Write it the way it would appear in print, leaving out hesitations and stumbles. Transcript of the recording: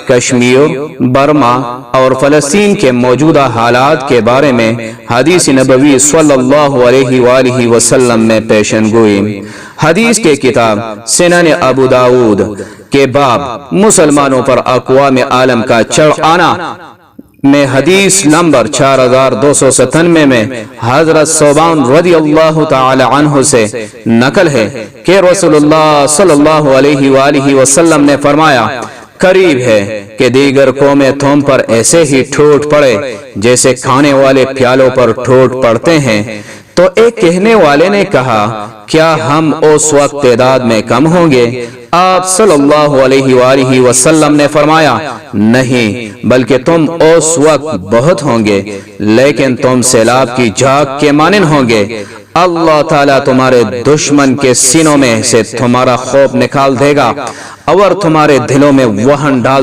Kashmir, Burma اور فلسطین کے موجودہ حالات کے بارے میں حدیث نبوی صلی اللہ علیہ وآلہ وسلم میں پیشن گوئی۔ حدیث کے کتاب سنن ابو داود کے باب مسلمانوں پر اقوام عالم کا چڑھانا میں حدیث نمبر 4297 میں حضرت ثوبان رضی اللہ تعالی عنہ سے نقل ہے کہ رسول اللہ صلی اللہ علیہ وآلہ وسلم نے فرمایا، قریب ہے کہ دیگر قومیں تم پر ایسے ہی ٹوٹ پڑے جیسے کھانے والے پیالوں پر ٹوٹ پڑتے ہیں۔ تو ایک کہنے والے نے کہا، کیا ہم اس وقت تعداد میں کم ہوں گے؟ آپ صلی اللہ علیہ وآلہ وسلم نے فرمایا، نہیں بلکہ تم اس وقت بہت ہوں گے، لیکن تم سیلاب کی جھاگ کے مانند ہوں گے۔ اللہ تعالیٰ تمہارے دشمن کے سینوں میں سے تمہارا خوف نکال دے گا اور تمہارے دلوں میں وہن ڈال